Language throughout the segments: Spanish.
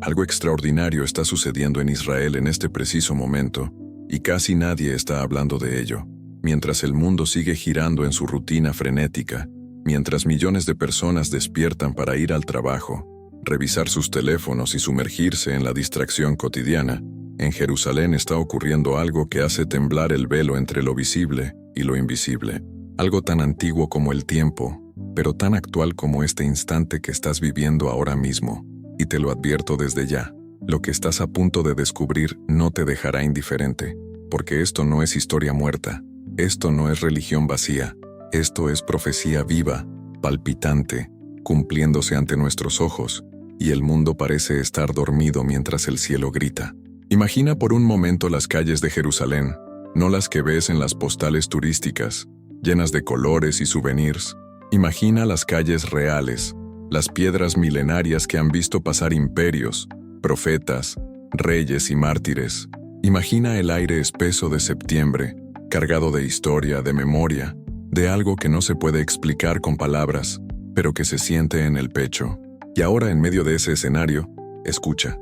Algo extraordinario está sucediendo en Israel en este preciso momento, y casi nadie está hablando de ello. Mientras el mundo sigue girando en su rutina frenética, mientras millones de personas despiertan para ir al trabajo, revisar sus teléfonos y sumergirse en la distracción cotidiana, en Jerusalén está ocurriendo algo que hace temblar el velo entre lo visible y lo invisible. Algo tan antiguo como el tiempo, pero tan actual como este instante que estás viviendo ahora mismo. Y te lo advierto desde ya, lo que estás a punto de descubrir no te dejará indiferente, porque esto no es historia muerta, esto no es religión vacía, esto es profecía viva, palpitante, cumpliéndose ante nuestros ojos, y el mundo parece estar dormido mientras el cielo grita. Imagina por un momento las calles de Jerusalén, no las que ves en las postales turísticas, llenas de colores y souvenirs. Imagina las calles reales, las piedras milenarias que han visto pasar imperios, profetas, reyes y mártires. Imagina el aire espeso de septiembre, cargado de historia, de memoria, de algo que no se puede explicar con palabras, pero que se siente en el pecho. Y ahora, en medio de ese escenario, escucha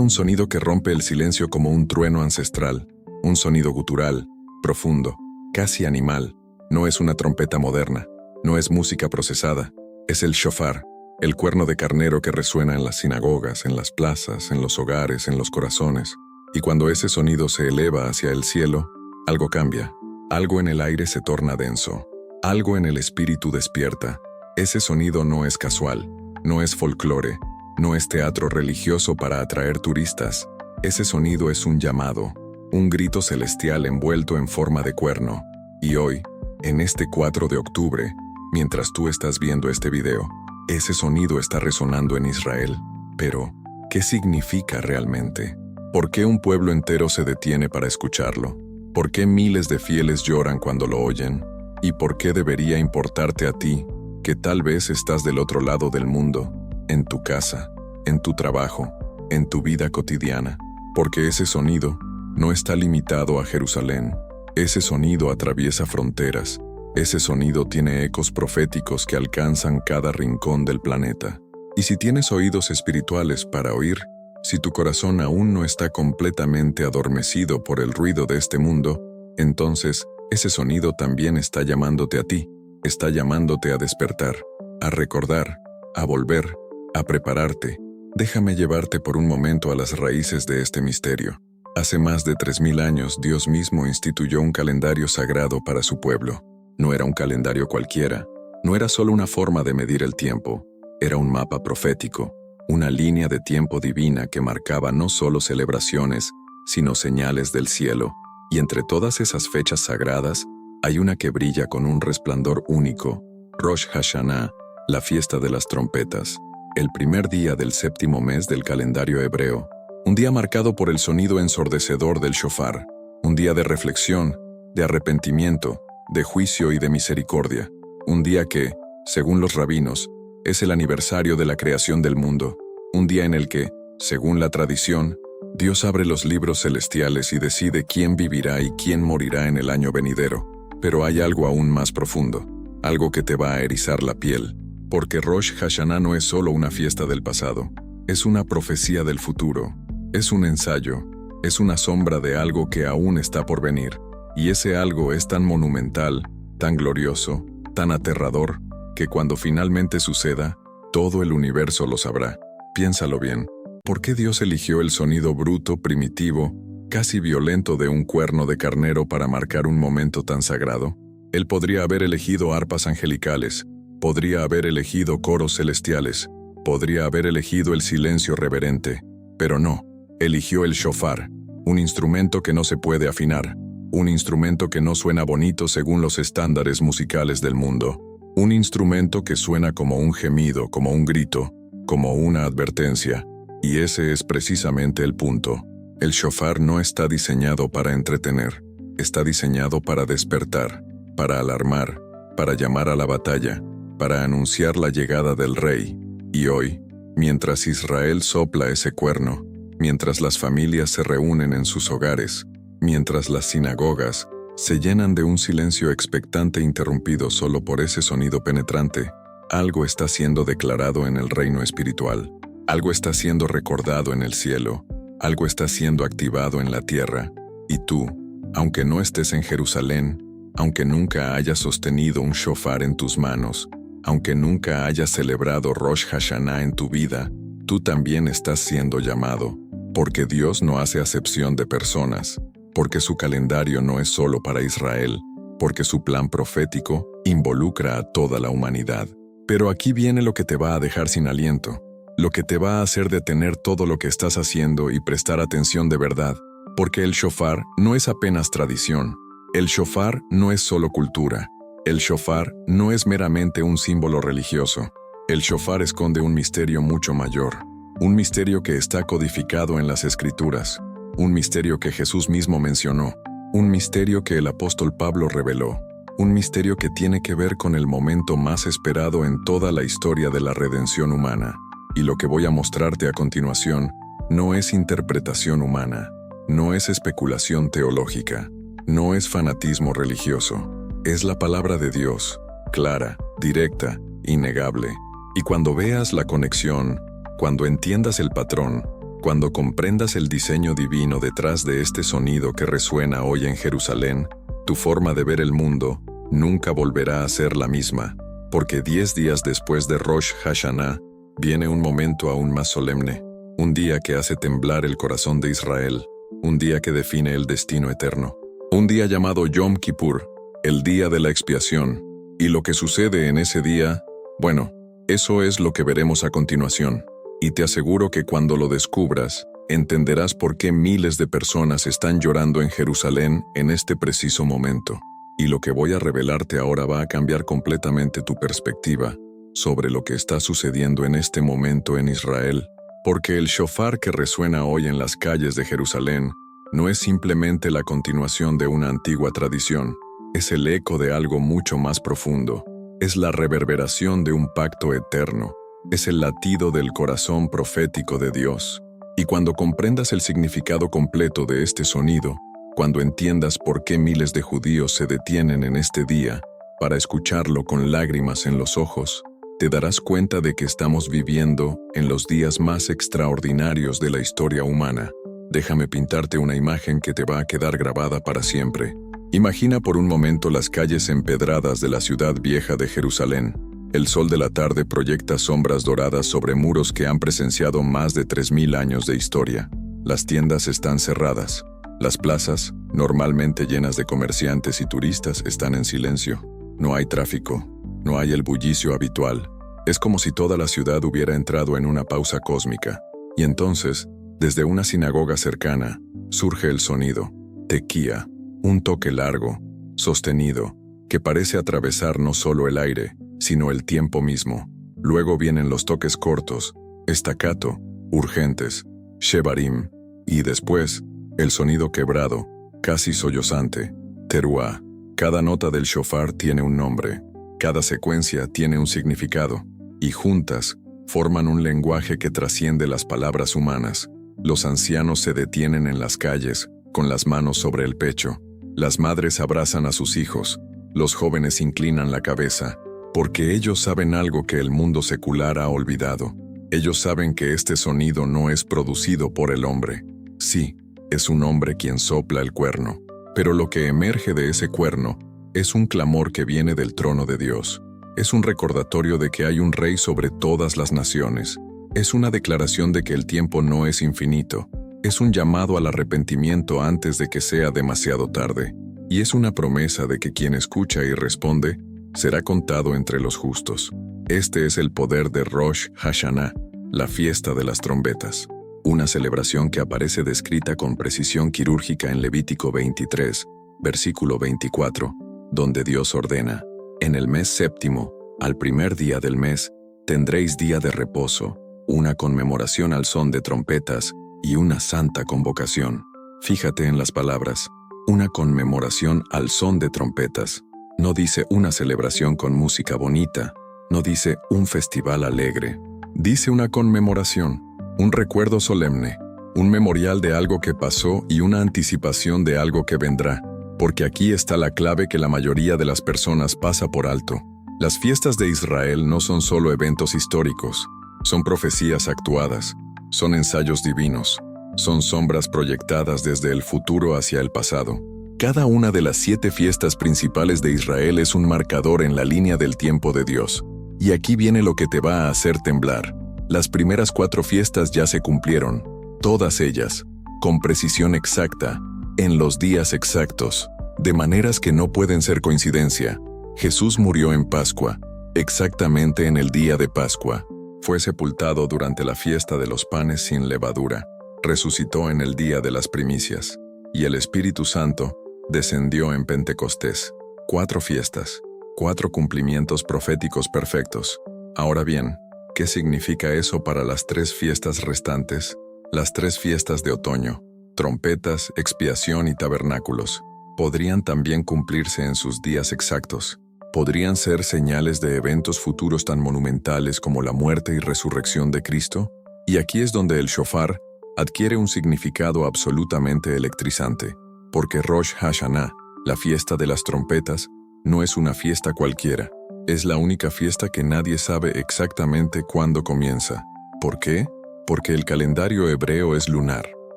un sonido que rompe el silencio como un trueno ancestral, un sonido gutural, profundo, casi animal. No es una trompeta moderna, no es música procesada, es el shofar, el cuerno de carnero que resuena en las sinagogas, en las plazas, en los hogares, en los corazones. Y cuando ese sonido se eleva hacia el cielo, algo cambia, algo en el aire se torna denso, algo en el espíritu despierta. Ese sonido no es casual, no es folclore, no es teatro religioso para atraer turistas. Ese sonido es un llamado, un grito celestial envuelto en forma de cuerno. Y hoy, en este 4 de octubre, mientras tú estás viendo este video, ese sonido está resonando en Israel. Pero, ¿qué significa realmente? ¿Por qué un pueblo entero se detiene para escucharlo? ¿Por qué miles de fieles lloran cuando lo oyen? ¿Y por qué debería importarte a ti, que tal vez estás del otro lado del mundo, en tu casa, en tu trabajo, en tu vida cotidiana? Porque ese sonido no está limitado a Jerusalén. Ese sonido atraviesa fronteras. Ese sonido tiene ecos proféticos que alcanzan cada rincón del planeta. Y si tienes oídos espirituales para oír, si tu corazón aún no está completamente adormecido por el ruido de este mundo, entonces ese sonido también está llamándote a ti, está llamándote a despertar, a recordar, a volver, a prepararte. Déjame llevarte por un momento a las raíces de este misterio. Hace más de 3000 años Dios mismo instituyó un calendario sagrado para su pueblo. No era un calendario cualquiera, no era solo una forma de medir el tiempo, era un mapa profético, una línea de tiempo divina que marcaba no solo celebraciones, sino señales del cielo. Y entre todas esas fechas sagradas, hay una que brilla con un resplandor único, Rosh Hashanah, la fiesta de las trompetas, el primer día del 7º mes del calendario hebreo, un día marcado por el sonido ensordecedor del shofar, un día de reflexión, de arrepentimiento, de juicio y de misericordia, un día que, según los rabinos, es el aniversario de la creación del mundo, un día en el que, según la tradición, Dios abre los libros celestiales y decide quién vivirá y quién morirá en el año venidero. Pero hay algo aún más profundo, algo que te va a erizar la piel, porque Rosh Hashanah no es solo una fiesta del pasado, es una profecía del futuro, es un ensayo, es una sombra de algo que aún está por venir, y ese algo es tan monumental, tan glorioso, tan aterrador, que cuando finalmente suceda, todo el universo lo sabrá. Piénsalo bien, ¿por qué Dios eligió el sonido bruto, primitivo, casi violento de un cuerno de carnero para marcar un momento tan sagrado? Él podría haber elegido arpas angelicales, podría haber elegido coros celestiales, podría haber elegido el silencio reverente, pero no, eligió el shofar, un instrumento que no se puede afinar, un instrumento que no suena bonito según los estándares musicales del mundo, un instrumento que suena como un gemido, como un grito, como una advertencia, y ese es precisamente el punto. El shofar no está diseñado para entretener, está diseñado para despertar, para alarmar, para llamar a la batalla, para anunciar la llegada del rey. Y hoy, mientras Israel sopla ese cuerno, mientras las familias se reúnen en sus hogares, mientras las sinagogas se llenan de un silencio expectante interrumpido solo por ese sonido penetrante, algo está siendo declarado en el reino espiritual. Algo está siendo recordado en el cielo, algo está siendo activado en la tierra, y tú, aunque no estés en Jerusalén, aunque nunca hayas sostenido un shofar en tus manos, aunque nunca hayas celebrado Rosh Hashanah en tu vida, tú también estás siendo llamado, porque Dios no hace acepción de personas, porque su calendario no es solo para Israel, porque su plan profético involucra a toda la humanidad. Pero aquí viene lo que te va a dejar sin aliento, lo que te va a hacer detener todo lo que estás haciendo y prestar atención de verdad, porque el shofar no es apenas tradición, el shofar no es solo cultura, el shofar no es meramente un símbolo religioso, el shofar esconde un misterio mucho mayor, un misterio que está codificado en las Escrituras, un misterio que Jesús mismo mencionó, un misterio que el apóstol Pablo reveló, un misterio que tiene que ver con el momento más esperado en toda la historia de la redención humana. Y lo que voy a mostrarte a continuación no es interpretación humana, no es especulación teológica, no es fanatismo religioso, es la palabra de Dios, clara, directa, innegable. Y cuando veas la conexión, cuando entiendas el patrón, cuando comprendas el diseño divino detrás de este sonido que resuena hoy en Jerusalén, tu forma de ver el mundo nunca volverá a ser la misma, porque 10 días después de Rosh Hashanah, viene un momento aún más solemne, un día que hace temblar el corazón de Israel, un día que define el destino eterno, un día llamado Yom Kippur, el día de la expiación, y lo que sucede en ese día, bueno, eso es lo que veremos a continuación, y te aseguro que cuando lo descubras, entenderás por qué miles de personas están llorando en Jerusalén en este preciso momento, y lo que voy a revelarte ahora va a cambiar completamente tu perspectiva sobre lo que está sucediendo en este momento en Israel, porque el shofar que resuena hoy en las calles de Jerusalén no es simplemente la continuación de una antigua tradición, es el eco de algo mucho más profundo, es la reverberación de un pacto eterno, es el latido del corazón profético de Dios. Y cuando comprendas el significado completo de este sonido, cuando entiendas por qué miles de judíos se detienen en este día para escucharlo con lágrimas en los ojos, te darás cuenta de que estamos viviendo en los días más extraordinarios de la historia humana. Déjame pintarte una imagen que te va a quedar grabada para siempre. Imagina por un momento las calles empedradas de la ciudad vieja de Jerusalén. El sol de la tarde proyecta sombras doradas sobre muros que han presenciado más de 3000 años de historia. Las tiendas están cerradas. Las plazas, normalmente llenas de comerciantes y turistas, están en silencio. No hay tráfico. No hay el bullicio habitual. Es como si toda la ciudad hubiera entrado en una pausa cósmica. Y entonces, desde una sinagoga cercana, surge el sonido, tequía, un toque largo, sostenido, que parece atravesar no solo el aire, sino el tiempo mismo. Luego vienen los toques cortos, staccato, urgentes, shevarim, y después, el sonido quebrado, casi sollozante, teruá. Cada nota del shofar tiene un nombre. Cada secuencia tiene un significado, y juntas forman un lenguaje que trasciende las palabras humanas. Los ancianos se detienen en las calles, con las manos sobre el pecho. Las madres abrazan a sus hijos. Los jóvenes inclinan la cabeza, porque ellos saben algo que el mundo secular ha olvidado. Ellos saben que este sonido no es producido por el hombre. Sí, es un hombre quien sopla el cuerno, pero lo que emerge de ese cuerno es un clamor que viene del trono de Dios. Es un recordatorio de que hay un rey sobre todas las naciones. Es una declaración de que el tiempo no es infinito. Es un llamado al arrepentimiento antes de que sea demasiado tarde. Y es una promesa de que quien escucha y responde será contado entre los justos. Este es el poder de Rosh Hashanah, la fiesta de las trompetas. Una celebración que aparece descrita con precisión quirúrgica en Levítico 23, versículo 24, donde Dios ordena: en el mes séptimo, al primer día del mes, tendréis día de reposo, una conmemoración al son de trompetas y una santa convocación. Fíjate en las palabras, una conmemoración al son de trompetas. No dice una celebración con música bonita, no dice un festival alegre. Dice una conmemoración, un recuerdo solemne, un memorial de algo que pasó y una anticipación de algo que vendrá. Porque aquí está la clave que la mayoría de las personas pasa por alto. Las fiestas de Israel no son solo eventos históricos, Son profecías actuadas, son ensayos divinos, son sombras proyectadas desde el futuro hacia el pasado. Cada una de las 7 fiestas principales de Israel es un marcador en la línea del tiempo de Dios. Y aquí viene lo que te va a hacer temblar. Las primeras 4 fiestas ya se cumplieron, todas ellas, con precisión exacta, en los días exactos, de maneras que no pueden ser coincidencia. Jesús murió en Pascua, exactamente en el día de Pascua. Fue sepultado durante la fiesta de los panes sin levadura. Resucitó en el día de las primicias. Y el Espíritu Santo descendió en Pentecostés. 4 fiestas, 4 cumplimientos proféticos perfectos. Ahora bien, ¿qué significa eso para las 3 fiestas restantes? Las 3 fiestas de otoño, trompetas, expiación y tabernáculos, podrían también cumplirse en sus días exactos. ¿Podrían ser señales de eventos futuros tan monumentales como la muerte y resurrección de Cristo? Y aquí es donde el shofar adquiere un significado absolutamente electrizante, porque Rosh Hashanah, la fiesta de las trompetas, no es una fiesta cualquiera. Es la única fiesta que nadie sabe exactamente cuándo comienza. ¿Por qué? Porque el calendario hebreo es lunar,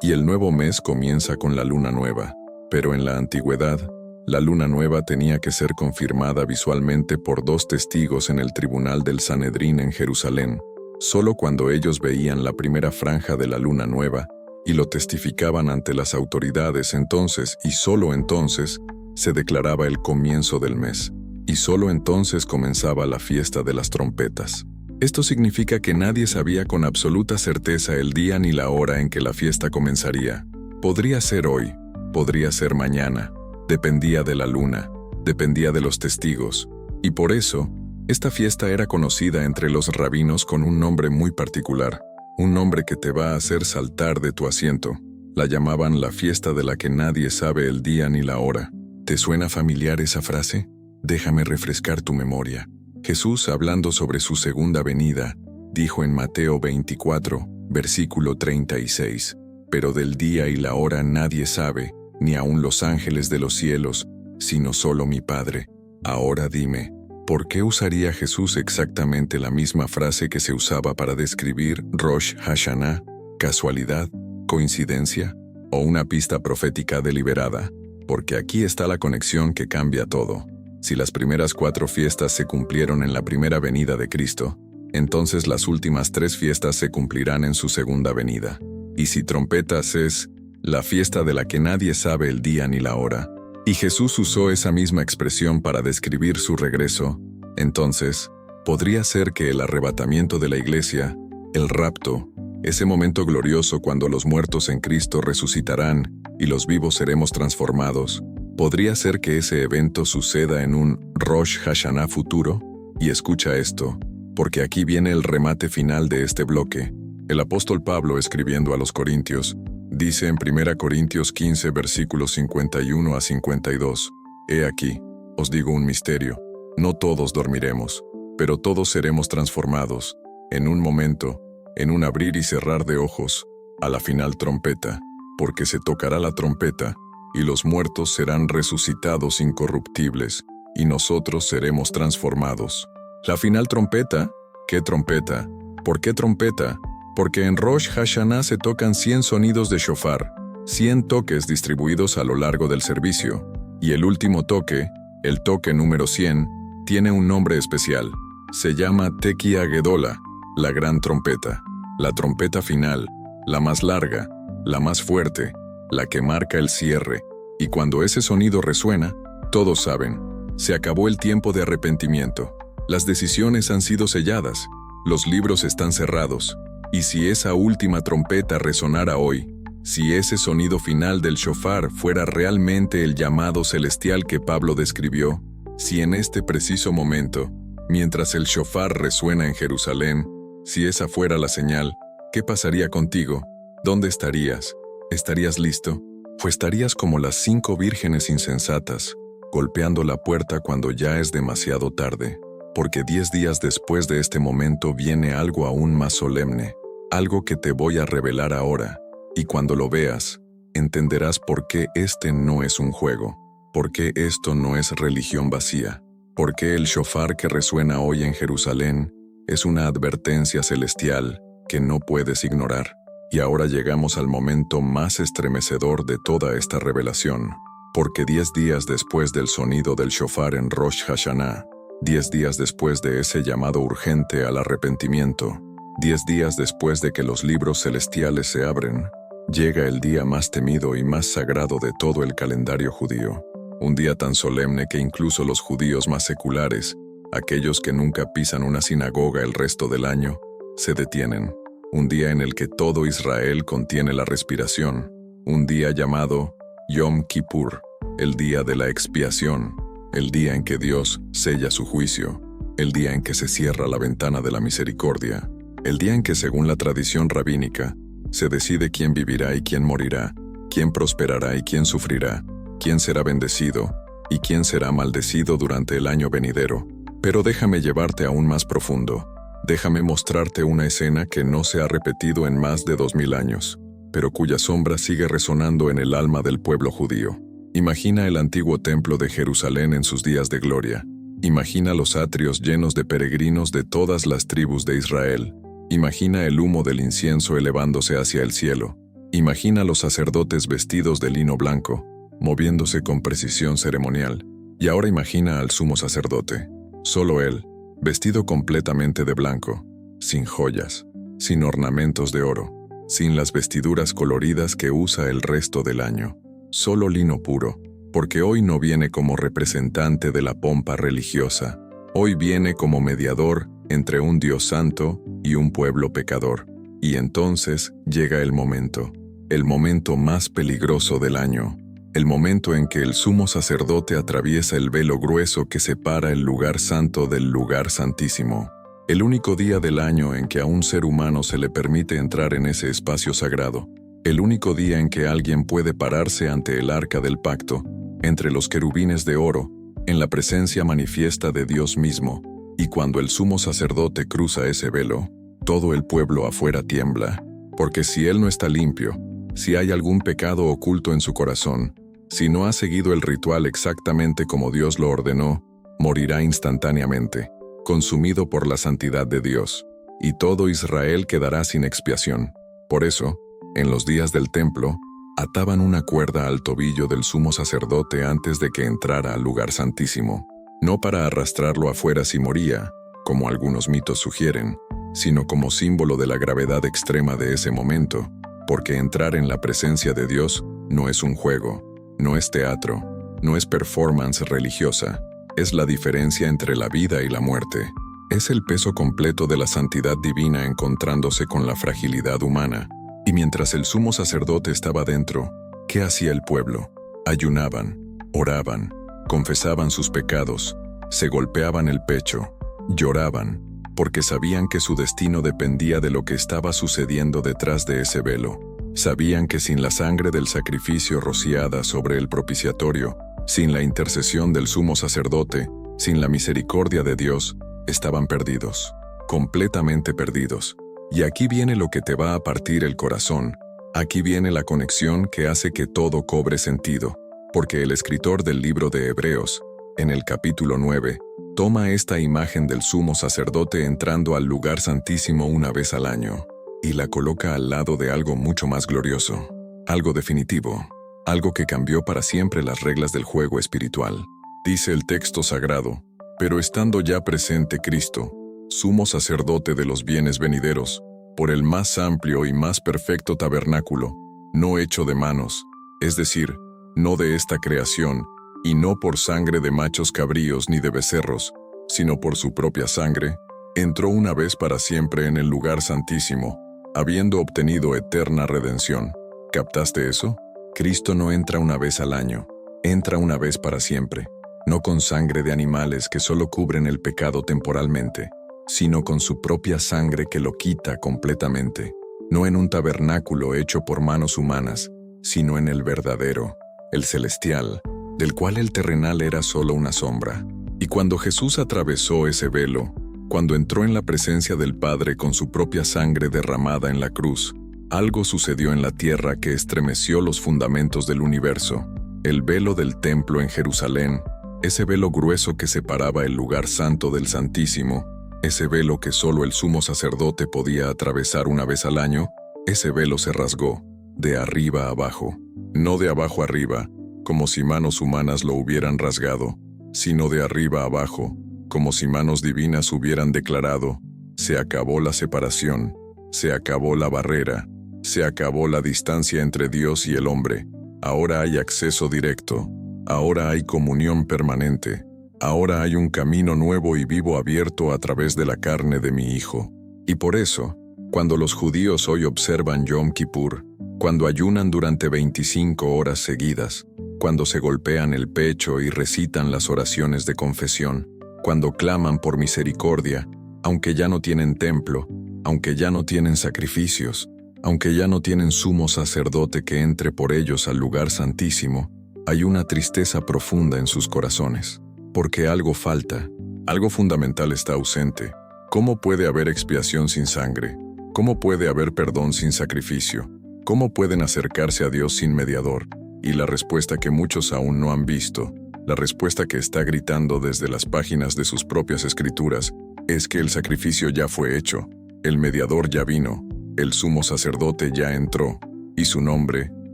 y el nuevo mes comienza con la luna nueva. Pero en la antigüedad, la luna nueva tenía que ser confirmada visualmente por 2 testigos en el tribunal del Sanedrín en Jerusalén. Solo cuando ellos veían la primera franja de la luna nueva y lo testificaban ante las autoridades, entonces y solo entonces se declaraba el comienzo del mes, y solo entonces comenzaba la fiesta de las trompetas. Esto significa que nadie sabía con absoluta certeza el día ni la hora en que la fiesta comenzaría. Podría ser hoy, podría ser mañana. Dependía de la luna, dependía de los testigos, y por eso, esta fiesta era conocida entre los rabinos con un nombre muy particular, un nombre que te va a hacer saltar de tu asiento. La llamaban la fiesta de la que nadie sabe el día ni la hora. ¿Te suena familiar esa frase? Déjame refrescar tu memoria. Jesús, hablando sobre su segunda venida, dijo en Mateo 24, versículo 36, «Pero del día y la hora nadie sabe, ni aun los ángeles de los cielos, sino solo mi Padre». Ahora dime, ¿por qué usaría Jesús exactamente la misma frase que se usaba para describir Rosh Hashanah? ¿Casualidad? ¿Coincidencia? ¿O una pista profética deliberada? Porque aquí está la conexión que cambia todo. Si las primeras 4 fiestas se cumplieron en la primera venida de Cristo, entonces las últimas 3 fiestas se cumplirán en su segunda venida. Y si trompetas es la fiesta de la que nadie sabe el día ni la hora, y Jesús usó esa misma expresión para describir su regreso, entonces, podría ser que el arrebatamiento de la iglesia, el rapto, ese momento glorioso cuando los muertos en Cristo resucitarán y los vivos seremos transformados, podría ser que ese evento suceda en un Rosh Hashanah futuro. Y escucha esto, porque aquí viene el remate final de este bloque. El apóstol Pablo, escribiendo a los Corintios, dice en 1 Corintios 15, versículos 51 a 52, «He aquí, os digo un misterio, no todos dormiremos, pero todos seremos transformados, en un momento, en un abrir y cerrar de ojos, a la final trompeta, porque se tocará la trompeta, y los muertos serán resucitados incorruptibles, y nosotros seremos transformados». ¿La final trompeta? ¿Qué trompeta? ¿Por qué trompeta? Porque en Rosh Hashanah se tocan 100 sonidos de shofar, 100 toques distribuidos a lo largo del servicio, y el último toque, el toque número 100, tiene un nombre especial. Se llama Tequia Gedola, la gran trompeta, la trompeta final, la más larga, la más fuerte, la que marca el cierre, y cuando ese sonido resuena, todos saben, se acabó el tiempo de arrepentimiento. Las decisiones han sido selladas, los libros están cerrados. Y si esa última trompeta resonara hoy, si ese sonido final del shofar fuera realmente el llamado celestial que Pablo describió, si en este preciso momento, mientras el shofar resuena en Jerusalén, si esa fuera la señal, ¿qué pasaría contigo? ¿Dónde estarías? ¿Estarías listo? ¿O estarías como las 5 vírgenes insensatas, golpeando la puerta cuando ya es demasiado tarde? Porque 10 días después de este momento viene algo aún más solemne. Algo que te voy a revelar ahora, y cuando lo veas, entenderás por qué este no es un juego, por qué esto no es religión vacía, por qué el shofar que resuena hoy en Jerusalén Es una advertencia celestial que no puedes ignorar. Y ahora llegamos al momento más estremecedor de toda esta revelación, porque 10 días después del sonido del shofar en Rosh Hashanah, 10 días después de ese llamado urgente al arrepentimiento, 10 días después de que los libros celestiales se abren, llega el día más temido y más sagrado de todo el calendario judío. Un día tan solemne que incluso los judíos más seculares, aquellos que nunca pisan una sinagoga el resto del año, se detienen. Un día en el que todo Israel contiene la respiración. Un día llamado Yom Kippur, el día de la expiación, el día en que Dios sella su juicio, el día en que se cierra la ventana de la misericordia, el día en que, según la tradición rabínica, se decide quién vivirá y quién morirá, quién prosperará y quién sufrirá, quién será bendecido y quién será maldecido durante el año venidero. Pero déjame llevarte aún más profundo. Déjame mostrarte una escena que no se ha repetido en más de 2000 años, pero cuya sombra sigue resonando en el alma del pueblo judío. Imagina el antiguo templo de Jerusalén en sus días de gloria. Imagina los atrios llenos de peregrinos de todas las tribus de Israel. Imagina el humo del incienso elevándose hacia el cielo. Imagina los sacerdotes vestidos de lino blanco, moviéndose con precisión ceremonial. Y ahora imagina al sumo sacerdote. Solo él, vestido completamente de blanco, sin joyas, sin ornamentos de oro, sin las vestiduras coloridas que usa el resto del año. Solo lino puro, porque hoy no viene como representante de la pompa religiosa. Hoy viene como mediador entre un Dios santo y un pueblo pecador. Y entonces llega el momento más peligroso del año. El momento en que el sumo sacerdote atraviesa el velo grueso que separa el lugar santo del lugar santísimo. El único día del año en que a un ser humano se le permite entrar en ese espacio sagrado. El único día en que alguien puede pararse ante el arca del pacto, entre los querubines de oro, en la presencia manifiesta de Dios mismo. Y cuando el sumo sacerdote cruza ese velo, todo el pueblo afuera tiembla. Porque si él no está limpio, si hay algún pecado oculto en su corazón, si no ha seguido el ritual exactamente como Dios lo ordenó, morirá instantáneamente, consumido por la santidad de Dios, y todo Israel quedará sin expiación. Por eso, en los días del templo, ataban una cuerda al tobillo del sumo sacerdote antes de que entrara al lugar santísimo, no para arrastrarlo afuera si moría, como algunos mitos sugieren, sino como símbolo de la gravedad extrema de ese momento, porque entrar en la presencia de Dios no es un juego. No es teatro, no es performance religiosa, es la diferencia entre la vida y la muerte. Es el peso completo de la santidad divina encontrándose con la fragilidad humana. Y mientras el sumo sacerdote estaba dentro, ¿qué hacía el pueblo? Ayunaban, oraban, confesaban sus pecados, se golpeaban el pecho, lloraban, porque sabían que su destino dependía de lo que estaba sucediendo detrás de ese velo. Sabían que sin la sangre del sacrificio rociada sobre el propiciatorio, sin la intercesión del sumo sacerdote, sin la misericordia de Dios, estaban perdidos, completamente perdidos. Y aquí viene lo que te va a partir el corazón, aquí viene la conexión que hace que todo cobre sentido, porque el escritor del libro de Hebreos, en el capítulo 9, toma esta imagen del sumo sacerdote entrando al lugar santísimo una vez al año, y la coloca al lado de algo mucho más glorioso, algo definitivo, algo que cambió para siempre las reglas del juego espiritual. Dice el texto sagrado, pero estando ya presente Cristo, sumo sacerdote de los bienes venideros, por el más amplio y más perfecto tabernáculo, no hecho de manos, es decir, no de esta creación, y no por sangre de machos cabríos ni de becerros, sino por su propia sangre, entró una vez para siempre en el lugar santísimo, habiendo obtenido eterna redención. ¿Captaste eso? Cristo no entra una vez al año, entra una vez para siempre, no con sangre de animales que solo cubren el pecado temporalmente, sino con su propia sangre que lo quita completamente, no en un tabernáculo hecho por manos humanas, sino en el verdadero, el celestial, del cual el terrenal era solo una sombra. Y cuando Jesús atravesó ese velo, cuando entró en la presencia del Padre con su propia sangre derramada en la cruz, algo sucedió en la tierra que estremeció los fundamentos del universo. El velo del templo en Jerusalén, ese velo grueso que separaba el lugar santo del Santísimo, ese velo que solo el sumo sacerdote podía atravesar una vez al año, ese velo se rasgó, de arriba a abajo, no de abajo arriba, como si manos humanas lo hubieran rasgado, sino de arriba a abajo, como si manos divinas hubieran declarado: se acabó la separación, se acabó la barrera, se acabó la distancia entre Dios y el hombre, ahora hay acceso directo, ahora hay comunión permanente, ahora hay un camino nuevo y vivo abierto a través de la carne de mi Hijo. Y por eso, cuando los judíos hoy observan Yom Kippur, cuando ayunan durante 25 horas seguidas, cuando se golpean el pecho y recitan las oraciones de confesión, cuando claman por misericordia, aunque ya no tienen templo, aunque ya no tienen sacrificios, aunque ya no tienen sumo sacerdote que entre por ellos al lugar santísimo, hay una tristeza profunda en sus corazones, porque algo falta, algo fundamental está ausente. ¿Cómo puede haber expiación sin sangre? ¿Cómo puede haber perdón sin sacrificio? ¿Cómo pueden acercarse a Dios sin mediador? Y la respuesta que muchos aún no han visto, la respuesta que está gritando desde las páginas de sus propias escrituras, es que el sacrificio ya fue hecho, el mediador ya vino, el sumo sacerdote ya entró, y su nombre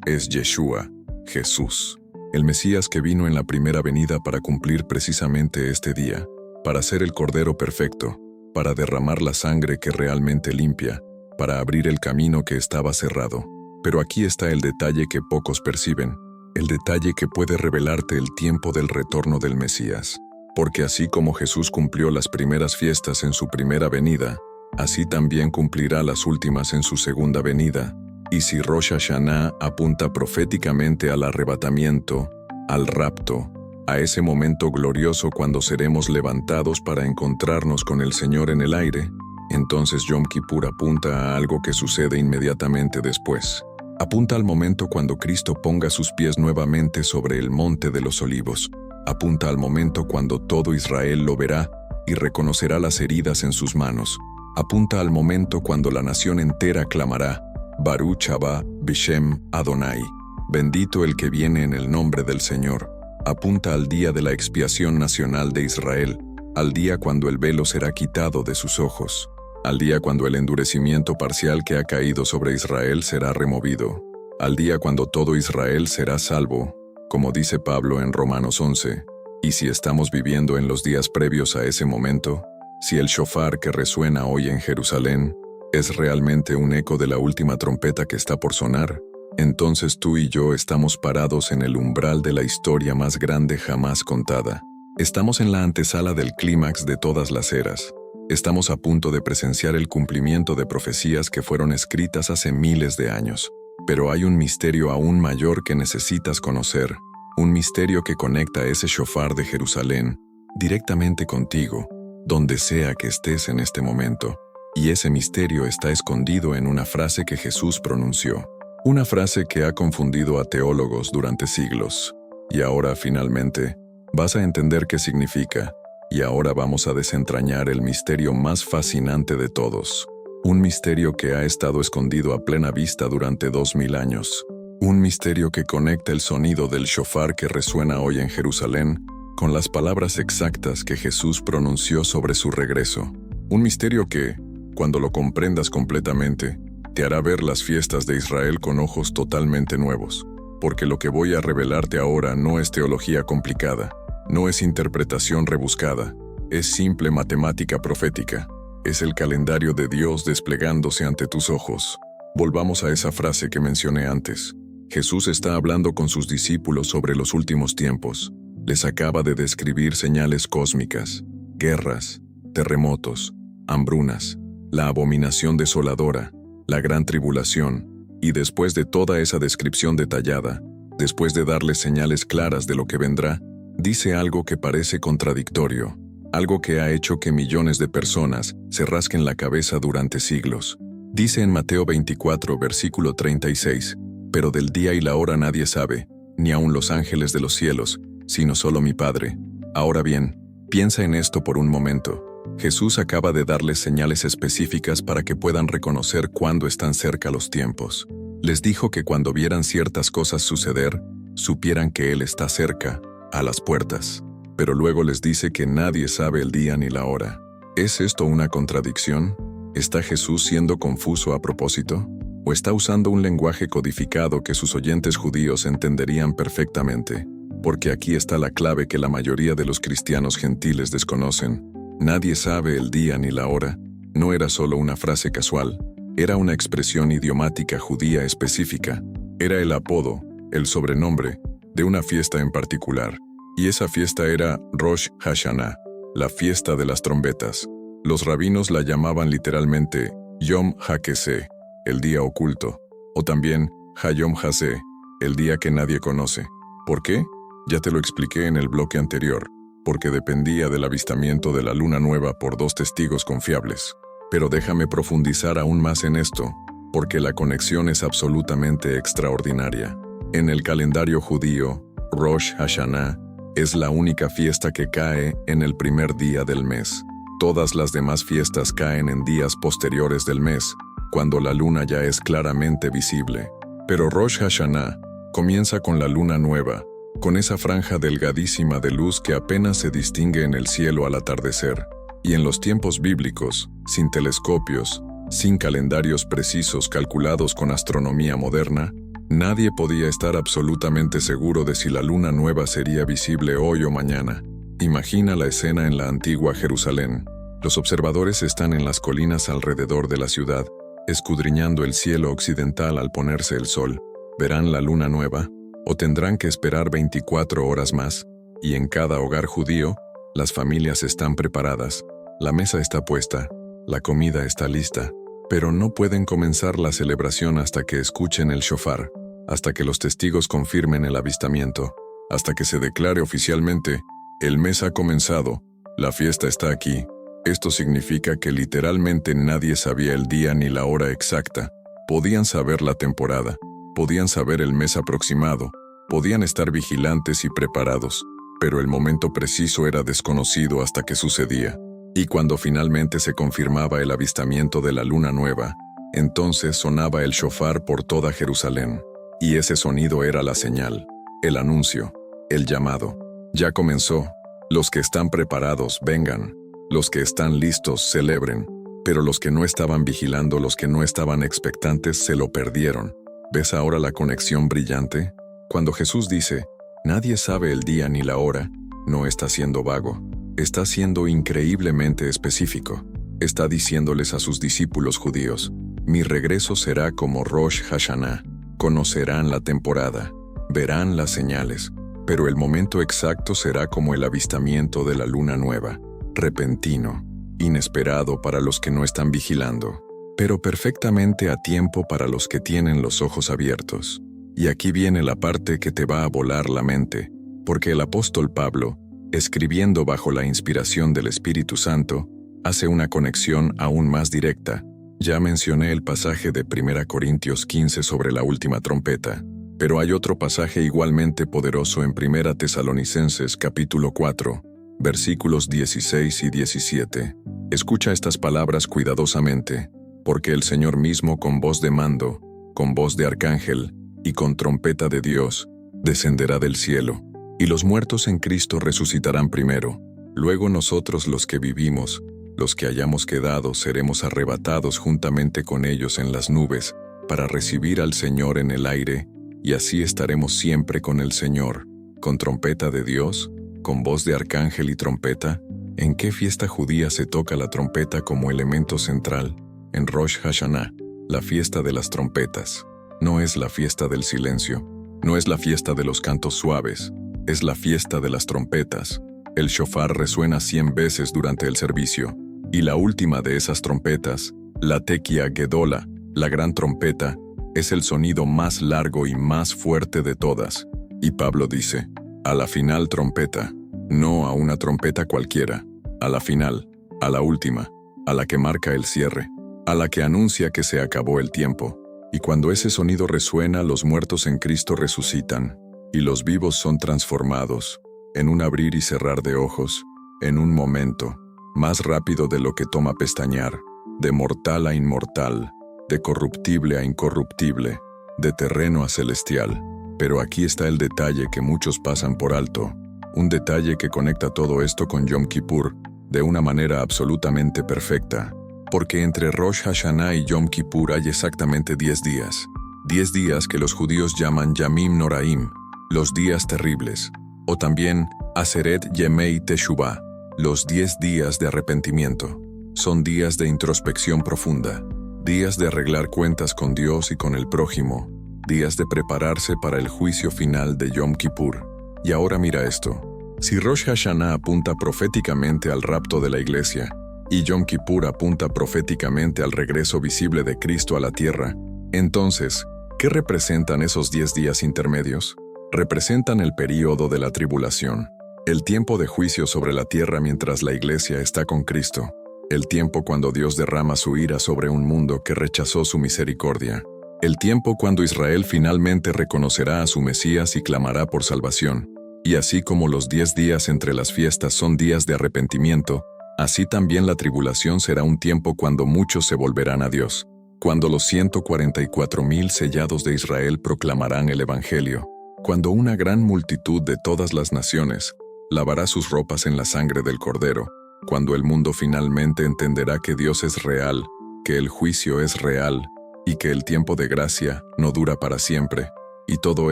es Yeshua, Jesús, el Mesías que vino en la primera venida para cumplir precisamente este día, para ser el Cordero perfecto, para derramar la sangre que realmente limpia, para abrir el camino que estaba cerrado. Pero aquí está el detalle que pocos perciben, el detalle que puede revelarte el tiempo del retorno del Mesías. Porque así como Jesús cumplió las primeras fiestas en su primera venida, así también cumplirá las últimas en su segunda venida. Y si Rosh Hashanah apunta proféticamente al arrebatamiento, al rapto, a ese momento glorioso cuando seremos levantados para encontrarnos con el Señor en el aire, entonces Yom Kippur apunta a algo que sucede inmediatamente después. Apunta al momento cuando Cristo ponga sus pies nuevamente sobre el monte de los olivos. Apunta al momento cuando todo Israel lo verá y reconocerá las heridas en sus manos. Apunta al momento cuando la nación entera clamará: Baruch Haba Bishem Adonai, bendito el que viene en el nombre del Señor. Apunta al día de la expiación nacional de Israel, al día cuando el velo será quitado de sus ojos, al día cuando el endurecimiento parcial que ha caído sobre Israel será removido, al día cuando todo Israel será salvo, como dice Pablo en Romanos 11. Y si estamos viviendo en los días previos a ese momento, si el shofar que resuena hoy en Jerusalén es realmente un eco de la última trompeta que está por sonar, entonces tú y yo estamos parados en el umbral de la historia más grande jamás contada. Estamos en la antesala del clímax de todas las eras. Estamos a punto de presenciar el cumplimiento de profecías que fueron escritas hace miles de años. Pero hay un misterio aún mayor que necesitas conocer, un misterio que conecta ese shofar de Jerusalén directamente contigo, donde sea que estés en este momento. Y ese misterio está escondido en una frase que Jesús pronunció. Una frase que ha confundido a teólogos durante siglos. Y ahora, finalmente, vas a entender qué significa. Y ahora vamos a desentrañar el misterio más fascinante de todos. Un misterio que ha estado escondido a plena vista durante 2000 años. Un misterio que conecta el sonido del shofar que resuena hoy en Jerusalén con las palabras exactas que Jesús pronunció sobre su regreso. Un misterio que, cuando lo comprendas completamente, te hará ver las fiestas de Israel con ojos totalmente nuevos. Porque lo que voy a revelarte ahora no es teología complicada, no es interpretación rebuscada, es simple matemática profética. Es el calendario de Dios desplegándose ante tus ojos. Volvamos a esa frase que mencioné antes. Jesús está hablando con sus discípulos sobre los últimos tiempos. Les acaba de describir señales cósmicas, guerras, terremotos, hambrunas, la abominación desoladora, la gran tribulación, y después de toda esa descripción detallada, después de darles señales claras de lo que vendrá, dice algo que parece contradictorio, algo que ha hecho que millones de personas se rasquen la cabeza durante siglos. Dice en Mateo 24, versículo 36, «Pero del día y la hora nadie sabe, ni aun los ángeles de los cielos, sino solo mi Padre». Ahora bien, piensa en esto por un momento. Jesús acaba de darles señales específicas para que puedan reconocer cuándo están cerca los tiempos. Les dijo que cuando vieran ciertas cosas suceder, supieran que Él está cerca, a las puertas. Pero luego les dice que nadie sabe el día ni la hora. ¿Es esto una contradicción? ¿Está Jesús siendo confuso a propósito? ¿O está usando un lenguaje codificado que sus oyentes judíos entenderían perfectamente? Porque aquí está la clave que la mayoría de los cristianos gentiles desconocen. Nadie sabe el día ni la hora. No era solo una frase casual. Era una expresión idiomática judía específica. Era el apodo, el sobrenombre, de una fiesta en particular. Y esa fiesta era Rosh Hashanah, la fiesta de las trompetas. Los rabinos la llamaban literalmente Yom HaKeseh, el día oculto, o también Hayom Haseh, el día que nadie conoce. ¿Por qué? Ya te lo expliqué en el bloque anterior, porque dependía del avistamiento de la luna nueva por 2 testigos confiables. Pero déjame profundizar aún más en esto, porque la conexión es absolutamente extraordinaria. En el calendario judío, Rosh Hashanah es la única fiesta que cae en el primer día del mes. Todas las demás fiestas caen en días posteriores del mes, cuando la luna ya es claramente visible. Pero Rosh Hashanah comienza con la luna nueva, con esa franja delgadísima de luz que apenas se distingue en el cielo al atardecer. Y en los tiempos bíblicos, sin telescopios, sin calendarios precisos calculados con astronomía moderna, nadie podía estar absolutamente seguro de si la luna nueva sería visible hoy o mañana. Imagina la escena en la antigua Jerusalén. Los observadores están en las colinas alrededor de la ciudad, escudriñando el cielo occidental al ponerse el sol. ¿Verán la luna nueva? ¿O tendrán que esperar 24 horas más? Y en cada hogar judío, las familias están preparadas, la mesa está puesta, la comida está lista, pero no pueden comenzar la celebración hasta que escuchen el shofar, hasta que los testigos confirmen el avistamiento, hasta que se declare oficialmente, el mes ha comenzado, la fiesta está aquí. Esto significa que literalmente nadie sabía el día ni la hora exacta. Podían saber la temporada, podían saber el mes aproximado, podían estar vigilantes y preparados, pero el momento preciso era desconocido hasta que sucedía. Y cuando finalmente se confirmaba el avistamiento de la luna nueva, entonces sonaba el shofar por toda Jerusalén. Y ese sonido era la señal, el anuncio, el llamado. Ya comenzó. Los que están preparados, vengan. Los que están listos, celebren. Pero los que no estaban vigilando, los que no estaban expectantes, se lo perdieron. ¿Ves ahora la conexión brillante? Cuando Jesús dice, nadie sabe el día ni la hora, no está siendo vago. Está siendo increíblemente específico. Está diciéndoles a sus discípulos judíos, mi regreso será como Rosh Hashanah. Conocerán la temporada, verán las señales, pero el momento exacto será como el avistamiento de la luna nueva, repentino, inesperado para los que no están vigilando, pero perfectamente a tiempo para los que tienen los ojos abiertos. Y aquí viene la parte que te va a volar la mente, porque el apóstol Pablo, escribiendo bajo la inspiración del Espíritu Santo, hace una conexión aún más directa. Ya mencioné el pasaje de 1 Corintios 15 sobre la última trompeta, pero hay otro pasaje igualmente poderoso en 1 Tesalonicenses capítulo 4, versículos 16 y 17. Escucha estas palabras cuidadosamente, porque el Señor mismo con voz de mando, con voz de arcángel y con trompeta de Dios, descenderá del cielo. Y los muertos en Cristo resucitarán primero. Luego nosotros los que vivimos, los que hayamos quedado, seremos arrebatados juntamente con ellos en las nubes, para recibir al Señor en el aire, y así estaremos siempre con el Señor. ¿Con trompeta de Dios? ¿Con voz de arcángel y trompeta? ¿En qué fiesta judía se toca la trompeta como elemento central? En Rosh Hashanah, la fiesta de las trompetas. No es la fiesta del silencio, no es la fiesta de los cantos suaves, es la fiesta de las trompetas. El shofar resuena 100 veces durante el servicio, y la última de esas trompetas, la Tequia Gedola, la gran trompeta, es el sonido más largo y más fuerte de todas. Y Pablo dice, a la final trompeta, no a una trompeta cualquiera, a la final, a la última, a la que marca el cierre, a la que anuncia que se acabó el tiempo. Y cuando ese sonido resuena, los muertos en Cristo resucitan, y los vivos son transformados, en un abrir y cerrar de ojos, en un momento, más rápido de lo que toma pestañear, de mortal a inmortal, de corruptible a incorruptible, de terreno a celestial. Pero aquí está el detalle que muchos pasan por alto, un detalle que conecta todo esto con Yom Kippur, de una manera absolutamente perfecta, porque entre Rosh Hashanah y Yom Kippur hay exactamente 10 días. 10 días que los judíos llaman Yamim Noraim, los días terribles, o también Aseret Yemei Teshuvah, los 10 días de arrepentimiento. Son días de introspección profunda, días de arreglar cuentas con Dios y con el prójimo, días de prepararse para el juicio final de Yom Kippur. Y ahora mira esto. Si Rosh Hashanah apunta proféticamente al rapto de la iglesia, y Yom Kippur apunta proféticamente al regreso visible de Cristo a la tierra, entonces, ¿qué representan esos 10 días intermedios? Representan el período de la tribulación, el tiempo de juicio sobre la tierra mientras la iglesia está con Cristo, el tiempo cuando Dios derrama su ira sobre un mundo que rechazó su misericordia, el tiempo cuando Israel finalmente reconocerá a su Mesías y clamará por salvación. Y así como los 10 días entre las fiestas son días de arrepentimiento, así también la tribulación será un tiempo cuando muchos se volverán a Dios, cuando los 144,000 sellados de Israel proclamarán el Evangelio, cuando una gran multitud de todas las naciones lavará sus ropas en la sangre del Cordero, cuando el mundo finalmente entenderá que Dios es real, que el juicio es real, y que el tiempo de gracia no dura para siempre. Y todo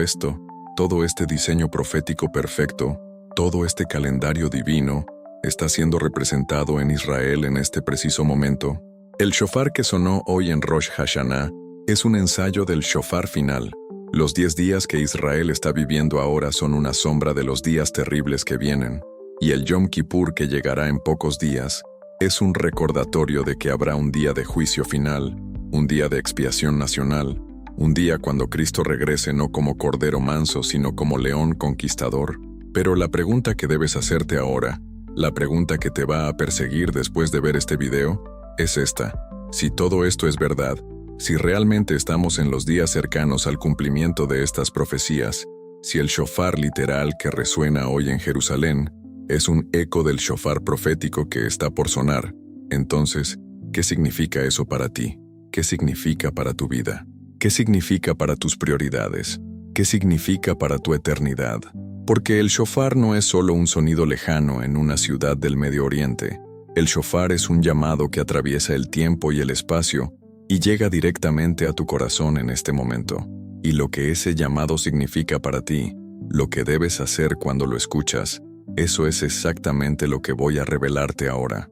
esto, todo este diseño profético perfecto, todo este calendario divino, está siendo representado en Israel en este preciso momento. El shofar que sonó hoy en Rosh Hashanah es un ensayo del shofar final. Los 10 días que Israel está viviendo ahora son una sombra de los días terribles que vienen, y el Yom Kippur que llegará en pocos días es un recordatorio de que habrá un día de juicio final, un día de expiación nacional, un día cuando Cristo regrese no como cordero manso, sino como león conquistador. Pero la pregunta que debes hacerte ahora, la pregunta que te va a perseguir después de ver este video, es esta. Si todo esto es verdad, si realmente estamos en los días cercanos al cumplimiento de estas profecías, si el shofar literal que resuena hoy en Jerusalén es un eco del shofar profético que está por sonar, entonces, ¿qué significa eso para ti? ¿Qué significa para tu vida? ¿Qué significa para tus prioridades? ¿Qué significa para tu eternidad? Porque el shofar no es solo un sonido lejano en una ciudad del Medio Oriente. El shofar es un llamado que atraviesa el tiempo y el espacio y llega directamente a tu corazón en este momento. Y lo que ese llamado significa para ti, lo que debes hacer cuando lo escuchas, eso es exactamente lo que voy a revelarte ahora.